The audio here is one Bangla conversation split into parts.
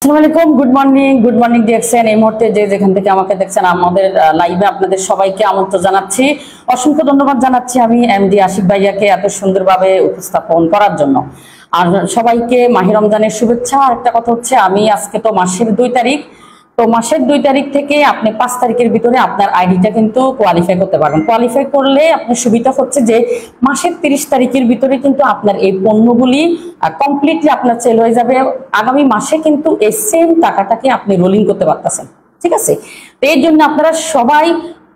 আসসালামু আলাইকুম, গুড মর্নিং দেখছেন। এই মুহূর্তে যে যেখান থেকে আমাকে দেখছেন আমাদের লাইভে আপনাদের সবাইকে আমন্ত্রণ জানাচ্ছি। অসংখ্য ধন্যবাদ জানাচ্ছি আমি এমডি আশিক ভাইয়াকে এত সুন্দরভাবে উপস্থাপন করার জন্য। আর সবাইকে মাহে রমজানের শুভেচ্ছা। আর একটা কথা হচ্ছে, আমি আজকে তো মাসের 2 তারিখ, তো মাসের 2 তারিখ থেকে আপনি 5 তারিখের ভিতরে আপনার আইডিটা কিন্তু কোয়ালিফাই করতে পারবেন। কোয়ালিফাই করলে আপনার সুবিধা হচ্ছে যে মাসের 30 তারিখের ভিতরে কিন্তু আপনার এই পণ্যগুলি কমপ্লিটলি আপনার সেল হয়ে যাবে। আগামী মাসে কিন্তু এই সেম টাকাটাকে আপনি রোলিং করতে পারতেছেন, ঠিক আছে? তো এই জন্য আপনারা সবাই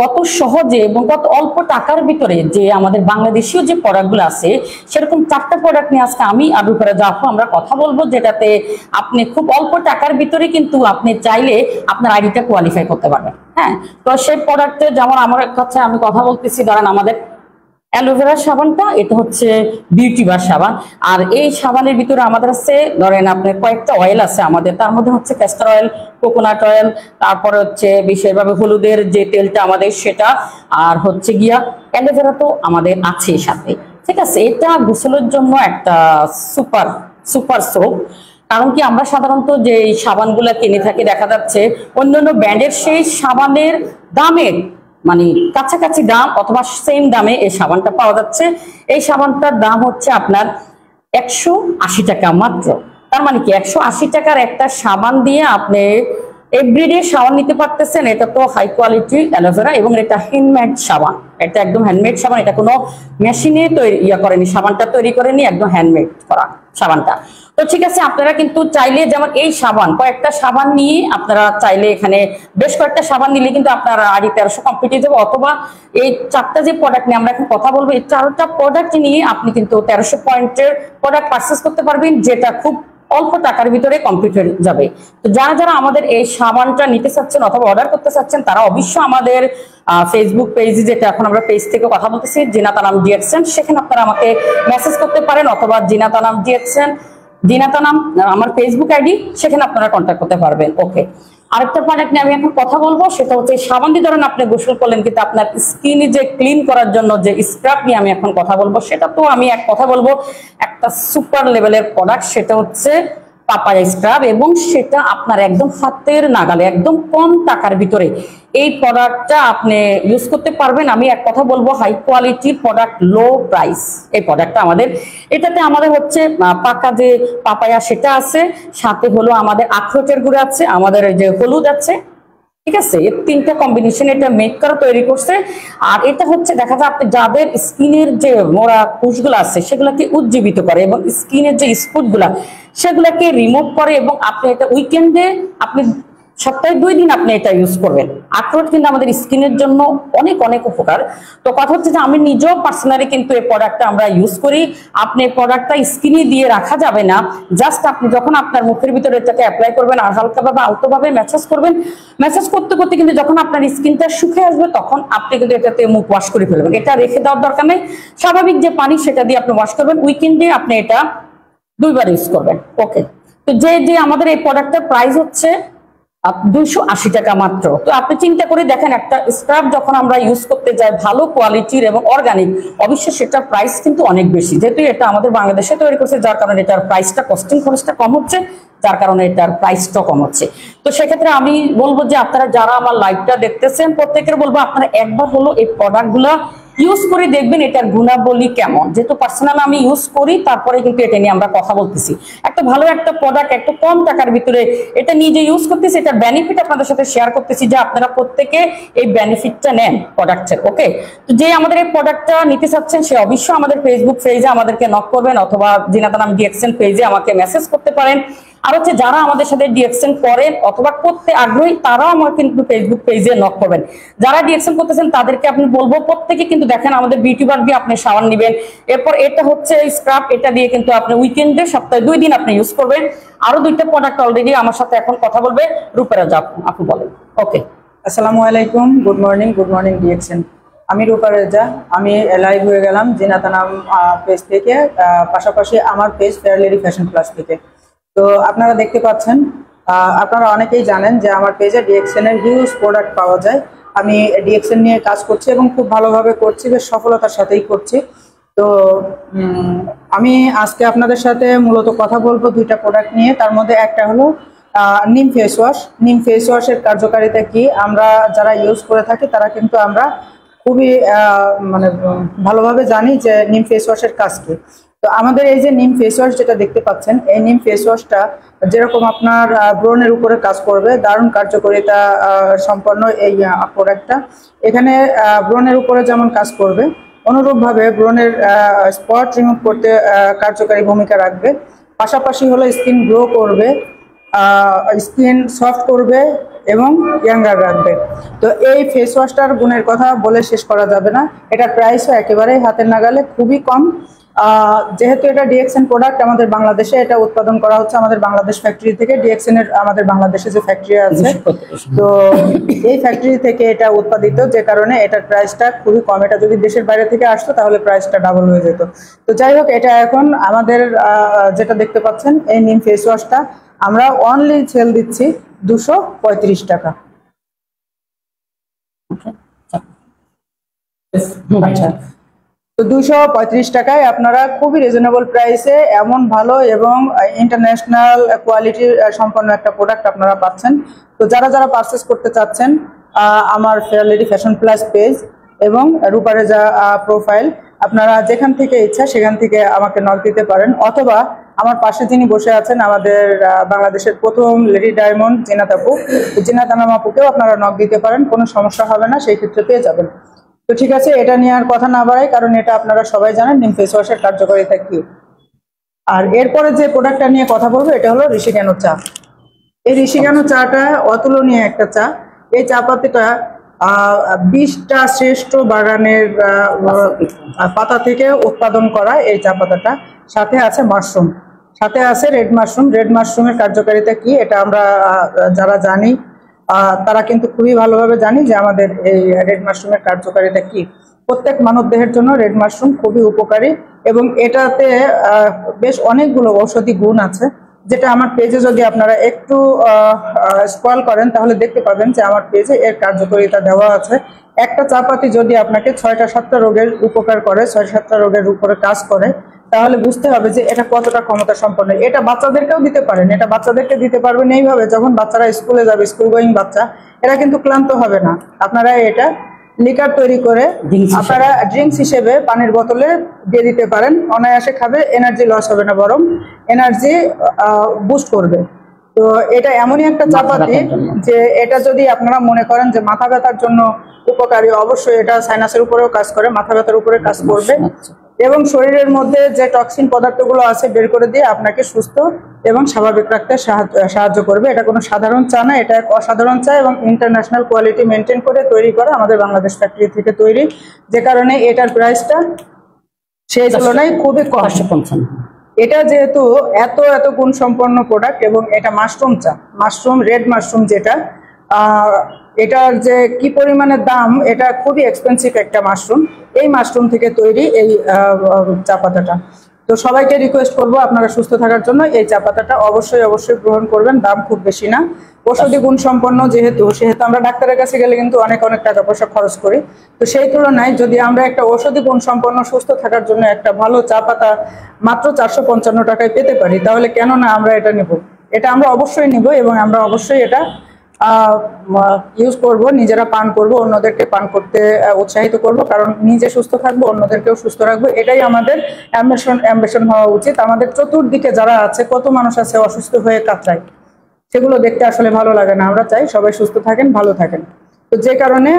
কত সহজে এবং কত অল্প টাকার ভিতরে যে আমাদের বাংলাদেশীয় যে প্রোডাক্টগুলো আছে, সেরকম 4টা প্রোডাক্ট নিয়ে আজকে আমি আর রূপারাজা আপু আমরা কথা বলবো, যেটাতে আপনি খুব অল্প টাকার ভিতরে কিন্তু আপনি চাইলে আপনার আইডিটা কোয়ালিফাই করতে পারবেন। হ্যাঁ, তো সেই প্রোডাক্টে যেমন আমার কাছে আমি কথা বলতেছি, ধরেন আমাদের অ্যালোভেরা সাবানটা, এটা হচ্ছে বিউটি বার সাবান। আর এই সাবানের ভিতরে আমাদের আছে ধরেন আপনার কয়েকটা অয়েল আছে আমাদের, তার মধ্যে হচ্ছে ক্যাস্টর অয়েল, কোকোনাট অয়েল, তারপরে হচ্ছে বিশেষভাবে হলুদের যে তেলটা আমাদের সেটা, আর হচ্ছে গিয়া অ্যালোভেরা তো আমাদের আছে সাথে, ঠিক আছে? এটা গোসলের জন্য একটা সুপার সোপ। কারণ কি, আমরা সাধারণত যে সাবানগুলো কিনে থাকি দেখা যাচ্ছে অন্যান্য ব্র্যান্ডের সেই সাবানের দামের মানে কাছাকাছি দাম অথবা সেম দামে এই সাবানটা পাওয়া যাচ্ছে। এই সাবানটার দাম হচ্ছে আপনার 180 টাকা মাত্র। তার মানে কি 180 টাকার একটা সাবান দিয়ে আপনি এভরিডে সাবান নিতে পারতেছেন। এটা তো হাই কোয়ালিটি অ্যালোভেরা এবং এটা হ্যান্ডমেড সাবান, এটা একদম হ্যান্ডমেড সাবান। এটা কোনো মেশিনে তৈরি করেনি, সাবানটা তৈরি করেনি, একদম হ্যান্ডমেড করা সাবানটা। তো ঠিক আছে, আপনারা কিন্তু চাইলে যেমন এই সাবান কয়েকটা সাবান নিয়ে আপনারা চাইলে এখানে বেশ কয়েকটা সাবান নিলে কিন্তু আপনার আড়ি 1300 কমপ্লিট হয়ে যাবে। অথবা এই 4টা যে প্রোডাক্ট নিয়ে আমরা এখন কথা বলবো, এই 4টা প্রোডাক্ট নিয়ে আপনি কিন্তু 1300 পয়েন্টের প্রোডাক্ট পারচেস করতে পারবেন, যেটা খুব অল্প টাকার ভিতরে কমপ্লিট হয়ে যাবে। তো যারা যারা আমাদের এই সাবানটা নিতে চাচ্ছেন অথবা অর্ডার করতে চাচ্ছেন, তারা অবশ্যই আমাদের ফেসবুক পেজে, যেটা এখন আমরা পেজ থেকে কথা বলতেছি, জিনাতা নাম ডিএক্সএন, সেখানে আপনারা আমাকে মেসেজ করতে পারেন, অথবা জিনাতা নাম ডিএক্সএন আমার ফেসবুক আইডি, সেখানে আপনারা কন্ট্যাক্ট করতে পারবেন। ওকে, আরেকটা প্রোডাক্ট নিয়ে আমি এখন কথা বলবো, সেটা হচ্ছে সাবান দিয়ে ধরেন আপনি গোসল করলেন, কিন্তু আপনার স্কিনে যে ক্লিন করার জন্য যে স্ক্রাব নিয়ে আমি এখন কথা বলবো, সেটা তো আমি এক কথা বলবো একটা সুপার লেভেলের প্রোডাক্ট, সেটা হচ্ছে পাপায়া স্ক্রাব। এবং সেটা আপনার একদম হাতের নাগালে একদম কম টাকার ভিতরে এই প্রোডাক্টটা আপনি ইউজ করতে পারবেন। আমি এক কথা বলবো high quality product, low price এই প্রোডাক্টটা আমাদের। এটাতে আমাদের হচ্ছে পাকা যে পাপায়া সেটা আছে, সাথে হলো আমাদের আখরোটের গুঁড়ো আছে, আমাদের যে হলুদ আছে, ঠিক আছে? এই 3টা কম্বিনেশন এটা মেক করা তৈরি করছে। আর এটা হচ্ছে দেখা যায় আপনি যাদের স্কিনের যে মোড়া কুশগুলো আছে সেগুলোকে উজ্জীবিত করে এবং স্কিনের যে স্পট গুলা সেগুলোকে রিমুভ করে। এবং আপনি এটা উইকেন্ডে, আপনি সপ্তাহে 2 দিন আপনি এটা ইউজ করবেন। আখরোট কিন্তু আমাদের স্কিনের জন্য অনেক অনেক উপকার। তো কথা হচ্ছে যে আমি নিজেও পার্সোনালি কিন্তু এই প্রোডাক্টটা আমরা ইউজ করি। আপনি এই প্রোডাক্টটা স্কিনে দিয়ে রাখা যাবে না, জাস্ট আপনি যখন আপনার মুখের ভিতরে এটাকে অ্যাপ্লাই করবেন আর হালকাভাবে আলতোভাবে ম্যাসাজ করবেন, ম্যাসাজ করতে করতে কিন্তু যখন আপনার স্কিনটা শুকিয়ে আসবে তখন আপনি কিন্তু এটাতে মুখ ওয়াশ করে ফেলবেন। এটা রেখে দেওয়ার দরকার নেই, স্বাভাবিক যে পানি সেটা দিয়ে আপনি ওয়াশ করবেন। উইকেন্ডে আপনি এটা 2 বার ইউজ করবেন। ওকে, তো যে আমাদের এই প্রোডাক্টের প্রাইস হচ্ছে 280 টাকা মাত্র। তো আপনি চিন্তা করে দেখেন, একটা স্ক্রাব যখন আমরা ইউজ করতে যাই ভালো কোয়ালিটির এবং অর্গানিক, অবশ্যই সেটার প্রাইস কিন্তু অনেক বেশি। যেহেতু এটা আমাদের বাংলাদেশে তৈরি করছে, যার কারণে এটার প্রাইসটা, কস্টিং খরচটা কম হচ্ছে, যার কারণে এটার প্রাইসটা কম হচ্ছে। তো সেক্ষেত্রে আমি বলবো যে আপনারা যারা আমার লাইভটা দেখতেছেন, প্রত্যেকের বলবো আপনারা একবার হলো এই প্রোডাক্টগুলো ইউজ করে দেখবেন এটার গুণাবলী কেমন। যেহেতু পার্সোনাল আমি ইউজ করি, তারপরে কিন্তু এটা নিয়ে আমরা কথা বলতেছি। একটা ভালো একটা প্রোডাক্ট, একটু কম টাকার ভিতরে এটা নিয়ে যে ইউজ করতেছি, এটার বেনিফিট আপনাদের সাথে শেয়ার করতেছি, যে আপনারা প্রত্যেকে এই বেনিফিটটা নেন প্রোডাক্টের। ওকে, তো যে আমাদের এই প্রোডাক্টটা নিতে চাচ্ছেন সে অবশ্যই আমাদের ফেসবুক পেজে আমাদেরকে নক করবেন, অথবা জিনাতা নাম ডিএক্সএন পেজে আমাকে মেসেজ করতে পারেন। আর হচ্ছে যারা আমাদের সাথে ডিএক্সএন করেন অথবা করতে আগ্রহী, তারাও আমার কিন্তু ফেসবুক পেজে নক করবেন। যারা ডিএক্সএন করতেছেন তাদেরকে আপনি বলবো প্রত্যেকে কিন্তু দেখেন আমাদের বিউটি বার দিয়ে আপনি সাবান নেবেন। এরপর এটা হচ্ছে স্ক্রাব, এটা দিয়ে কিন্তু আপনি উইকেন্ডে সপ্তাহে 2 দিন আপনি ইউজ করবেন। আরো 2টা প্রোডাক্ট অলরেডি আমার সাথে এখন কথা বলবে রূপারাজা আপু, বলেন। ওকে, আসসালামু আলাইকুম, গুড মর্নিং ডিএক্সএন। আমি রূপারাজা, আমি লাইভ হয়ে গেলাম জিনাতা নাম পেজ থেকে, পাশাপাশি আমার page fair lady fashion plus থেকে। তো আপনারা দেখতে পাচ্ছেন, আপনারা অনেকেই জানেন যে আমার পেজে ডিএক্সএন এর হিউজ প্রোডাক্ট পাওয়া যায়। আমি ডিএক্সএন নিয়ে কাজ করছি এবং খুব ভালোভাবে করছি, বেশ সফলতার সাথেই করছি। তো আমি আজকে আপনাদের সাথে মূলত কথা বলবো 2টা প্রোডাক্ট নিয়ে। তার মধ্যে একটা হলো নিম ফেস ওয়াশ। নিম ফেস ওয়াশের কার্যকারিতা কি, আমরা যারা ইউজ করে থাকি তারা কিন্তু আমরা খুবই মানে ভালোভাবে জানি যে নিম ফেস ওয়াশের কাজ কি। তো আমাদের এই যে নিম ফেস ওয়াশ যেটা দেখতে পাচ্ছেন, এই নিম ফেস ওয়াশটা যেরকম আপনার ব্রণের উপরে কাজ করবে, দারুণ কার্যকারিতা সম্পন্ন এই প্রোডাক্টটা। এখানে ব্রণের উপরে যেমন কাজ করবে, অনুরূপভাবে ব্রণের স্পট রিমুভ করতে কার্যকারী ভূমিকা রাখবে। পাশাপাশি হলো স্কিন গ্লো করবে, স্কিন সফট করবে এবং ইয়াঙ্গার রাখবে। তো এই ফেস ওয়াশটার গুণের কথা বলে শেষ করা যাবে না। এটার প্রাইসও একেবারেই হাতের নাগালে, খুবই কম। যেহেতু এটা ডিএক্সএন প্রোডাক্ট, আমাদের বাংলাদেশে এটা উৎপাদন করা হচ্ছে আমাদের বাংলাদেশ ফ্যাক্টরি থেকে। ডিএক্সএন এর আমাদের বাংলাদেশে যে ফ্যাক্টরি আছে, তো এই ফ্যাক্টরি থেকে এটা উৎপাদিত, যে কারণে এটার প্রাইসটা খুবই কম। এটা যদি দেশের বাইরে থেকে আসতো তাহলে প্রাইসটা ডাবল হয়ে যেত। তো যাই হোক, এটা এখন আমাদের যেটা দেখতে পাচ্ছেন এই নিম ফেস ওয়াশটা আমরা অনলি সেল দিচ্ছি 235 টাকা। আচ্ছা, তো 235 টাকায় আপনারা খুবই রিজনেবল প্রাইসে এমন ভালো এবং ইন্টারন্যাশনাল কোয়ালিটি সম্পন্ন একটা প্রোডাক্ট আপনারা পাচ্ছেন। তো যারা যারা পারচেস করতে চাচ্ছেন, আমার fair lady fashion plus page এবং রূপারেজা প্রোফাইল, আপনারা যেখান থেকে ইচ্ছা সেখান থেকে আমাকে নক দিতে পারেন, অথবা আমার পাশে যিনি বসে আছেন আমাদের বাংলাদেশের প্রথম লেডি ডায়মন্ড জিনাত আপু, জিনাত আনাম আপুকেও আপনারা নক দিতে পারেন, কোনো সমস্যা হবে না, সেই ক্ষেত্রে পেয়ে যাবেন। তো ঠিক আছে, এটা নিয়ে আর কথা না বাড়াই, কারণ এটা আপনারা সবাই জানেন নিম ফেস ওয়াশের কার্যকারিতা কি। আর এরপরে যে প্রোডাক্টটা নিয়ে কথা বলবো এটা হলো ঋষিকেনো চা। এই ঋষিকেনো চাটা অতুলনীয় একটা চা। এই চা পাতিটা 20টা শ্রেষ্ঠ বাগানের পাতা থেকে উৎপাদন করা এই চা পাতাটা। সাথে আছে মাশরুম, সাথে আছে রেড মাশরুম। রেড মাশরুমের কার্যকারিতা কি এটা আমরা যারা জানি তারা কিন্তু খুবই ভালোভাবে জানি যে আমাদের এই রেড মাশরুমের কার্যকারিতা কি। প্রত্যেক মানব দেহের জন্য রেড মাশরুম খুবই উপকারী এবং এটাতে বেশ অনেকগুলো ঔষধি গুণ আছে, যেটা আমার পেজে যদি আপনারা একটু স্ক্রল করেন তাহলে দেখতে পাবেন যে আমার পেজে এর কার্যকারিতা দেওয়া আছে। একটা চা পাতি যদি আপনাকে 6টা-7টা রোগের উপকার করে, 6-7টা রোগের উপরে কাজ করে, তাহলে বুঝতে হবে যে এটা কতটা ক্ষমতা সম্পন্ন। এটা বাচ্চাদেরকেও দিতে পারেন, এটা বাচ্চাদেরকে দিতে পারবেন এইভাবে, যখন বাচ্চারা স্কুলে যাবে, স্কুল গোয়িং বাচ্চা, এরা কিন্তু ক্লান্ত হবে না। আপনারা এটা লিকার তৈরি করে আপনারা ড্রিঙ্কস হিসেবে পানির বোতলে দিয়ে দিতে পারেন, অনায়াসে খাবে, এনার্জি লস হবে না, বরং এনার্জি বুস্ট করবে। তো এটা এমনই একটা চা পাতি যে এটা যদি আপনারা মনে করেন যে মাথা ব্যথার জন্য উপকারী, অবশ্যই এটা সাইনাসের উপরেও কাজ করে, মাথা ব্যথার উপরে কাজ করবে এবং শরীরের মধ্যে যে টক্সিন পদার্থগুলো আছে বের করে দিয়ে আপনাকে সুস্থ এবং স্বাভাবিক রাখতে সাহায্য করবে। এটা কোনো সাধারণ চা না, এটা এক অসাধারণ চা এবং ইন্টারন্যাশনাল কোয়ালিটি মেনটেন করে তৈরি করা, আমাদের বাংলাদেশ ফ্যাক্টরি থেকে তৈরি, যে কারণে এটার প্রাইসটা সেই তুলনায় খুবই কম। এটা যেহেতু এত গুণ সম্পন্ন প্রোডাক্ট এবং এটা মাশরুম চা, মাশরুম রেড মাশরুম যেটা, এটার যে কি পরিমাণে দাম, এটা খুবই এক্সপেন্সিভ একটা মাশরুম। এই মাশরুম থেকে তৈরি এই চা পাতাটা। তো সবাইকে রিকোয়েস্ট করবো আপনারা সুস্থ থাকার জন্য এই চা পাতাটা অবশ্যই গ্রহণ করবেন। দাম খুব বেশি না, ঔষধি গুণ সম্পন্ন যেহেতু, সেহেতু আমরা ডাক্তারের কাছে গেলে কিন্তু অনেক টাকা পয়সা খরচ করি। তো সেই তুলনায় যদি আমরা একটা ঔষধি গুণ সম্পন্ন সুস্থ থাকার জন্য একটা ভালো চা পাতা মাত্র 455 টাকায় পেতে পারি, তাহলে কেন না আমরা এটা নেব। এটা আমরা অবশ্যই নিব এবং আমরা অবশ্যই এটা ইউজ করব, নিজেরা পান করব, অন্যদেরকে পান করতে উৎসাহিত করব, কারণ নিজে সুস্থ থাকবো, অন্যদেরকেও সুস্থ রাখবো, এটাই আমাদের অ্যাম্বিশন হওয়া উচিত। আমাদের চতুর্দিকে যারা আছে, কত মানুষ আছে অসুস্থ হয়ে কাতরায়, সেগুলো দেখতে আসলে ভালো লাগে না। আমরা চাই সবাই সুস্থ থাকেন, ভালো থাকেন। তো যে কারণে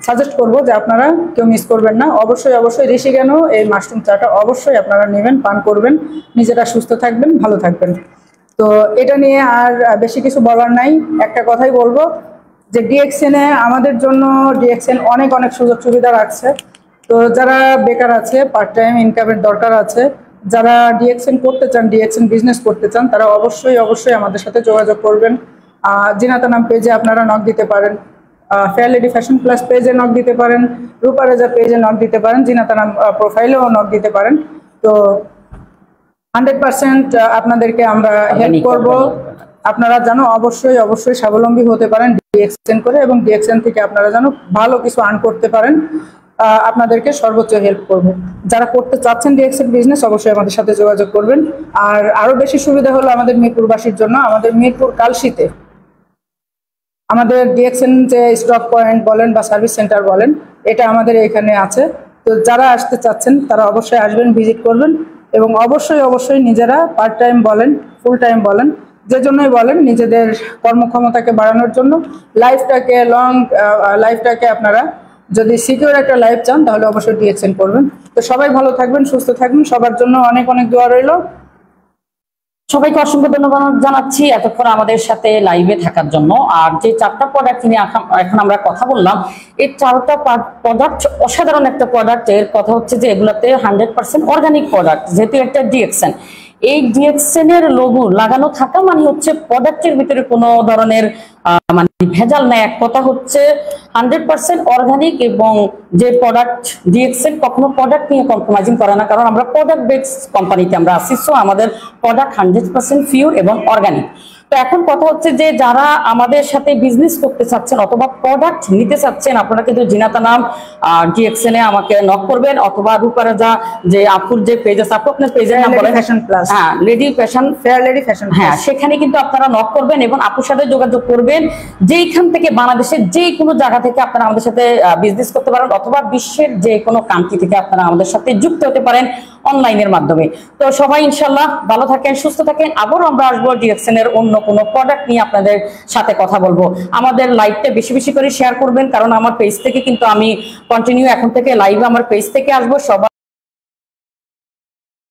সাজেস্ট করব যে আপনারা কেউ মিস করবেন না, অবশ্যই ঋষিকেনো এই মাশরুম চাটা অবশ্যই আপনারা নেবেন, পান করবেন, নিজেরা সুস্থ থাকবেন, ভালো থাকবেন। তো এটা নিয়ে আর বেশি কিছু বলার নাই, একটা কথাই বলবো যে ডিএক্সএন এ আমাদের জন্য ডিএক্সএন অনেক সুযোগ সুবিধা রাখছে। তো যারা বেকার আছে, পার্ট টাইম ইনকামের দরকার আছে, যারা ডিএক্সএন করতে চান, ডিএক্সএন বিজনেস করতে চান, তারা অবশ্যই আমাদের সাথে যোগাযোগ করবেন। জিনাত আনাম পেজে আপনারা নক দিতে পারেন, ফেয়ার লেডি ফ্যাশন প্লাস পেজে নক দিতে পারেন, রূপারেজা পেজে নক দিতে পারেন, জিনাত আনাম প্রোফাইলেও নক দিতে পারেন। তো 100% আপনাদেরকে আমরা হেল্প করব। আপনারা যেন অবশ্যই স্বাবলম্বী হতে পারেন ডিএক্সএন করে, এবং ডিএক্সএন থেকে আপনারা যেন ভালো কিছু আর্ন করতে পারেন। আপনাদেরকে সর্বোচ্চ হেল্প করব। যারা করতে চাচ্ছেন ডিএক্সএন বিজনেস অবশ্যই আমাদের সাথে যোগাযোগ করবেন। আর আরো বেশি সুবিধা হলো আমাদের মিরপুরবাসীর জন্য, আমাদের মিরপুর কালশিতে আমাদের ডিএক্সএন যে স্টক পয়েন্ট বলেন বা সার্ভিস সেন্টার বলেন, এটা আমাদের এখানে আছে। তো যারা আসতে চাচ্ছেন তারা অবশ্যই আসবেন, ভিজিট করবেন এবং অবশ্যই নিজেরা পার্ট টাইম বলেন, ফুল টাইম বলেন, যে জন্যই বলেন, নিজেদের কর্মক্ষমতাকে বাড়ানোর জন্য, লাইফটাকে আপনারা যদি সিকিউর একটা লাইফ চান তাহলে অবশ্যই ডিএক্সএন করবেন। তো সবাই ভালো থাকবেন, সুস্থ থাকবেন, সবার জন্য অনেক অনেক দোয়া রইল। সবাইকে অসংখ্য ধন্যবাদ জানাচ্ছি এতক্ষণ আমাদের সাথে লাইভে থাকার জন্য। আর যে 4টা প্রোডাক্ট নিয়ে এখন আমরা কথা বললাম, এই 4টা প্রোডাক্ট অসাধারণ একটা প্রোডাক্ট। এর কথা হচ্ছে যে এগুলোতে 100% অর্গানিক প্রোডাক্ট, যেহেতু একটা ডিএক্সএন। এই ডিএক্সএন এর লোগো লাগানো থাকা মানে হচ্ছে প্রোডাক্টের ভিতরে কোনো ধরনের মানে ভেজাল নাই। এক কথা হচ্ছে 100% অর্গানিক, এবং যে প্রোডাক্ট ডিএক্সএন কখনো প্রোডাক্ট নিয়ে কম্প্রোমাইজিং করে না, কারণ আমরা প্রোডাক্ট বেসড কোম্পানিতে আমরা আছি। সো আমাদের প্রোডাক্ট 100% পিওর এবং অর্গানিক। তো এখন কথা হচ্ছে যে যারা আমাদের সাথে বিজনেস করতে চাচ্ছেন অথবা প্রোডাক্ট নিতে চাচ্ছেন, আপনারা কিন্তু জিনাতা নাম ডিএক্সএন এ আমাকে নক করবেন, অথবা রূপারাজা যে আপুর যে পেজ আছে, আপু আপনার পেজের নাম বলেন। ফ্যাশন প্লাস, হ্যাঁ, lady fashion, fair lady fashion, হ্যাঁ, সেখানে কিন্তু আপনারা নক করবেন এবং আপুর সাথে যোগাযোগ করবেন। যেইখান থেকে বাংলাদেশের যে কোনো জায়গা থেকে আপনারা আমাদের সাথে বিজনেস করতে পারেন, অথবা বিশ্বের যে কোনো কান্ট্রি থেকে আপনারা আমাদের সাথে যুক্ত হতে পারেন অনলাইনের মাধ্যমে। তো সবাই ইনশাল্লাহ ভালো থাকেন, সুস্থ থাকেন। আবারও আমরা আসবো ডিএক্সএন এর অন্য কোনো প্রোডাক্ট নিয়ে আপনাদের সাথে কথা বলবো। আমাদের লাইভটা বেশি বেশি করে শেয়ার করবেন, কারণ আমার পেজ থেকে কিন্তু আমি কন্টিনিউ এখন থেকে লাইভে আমার পেজ থেকে আসবো। সবাই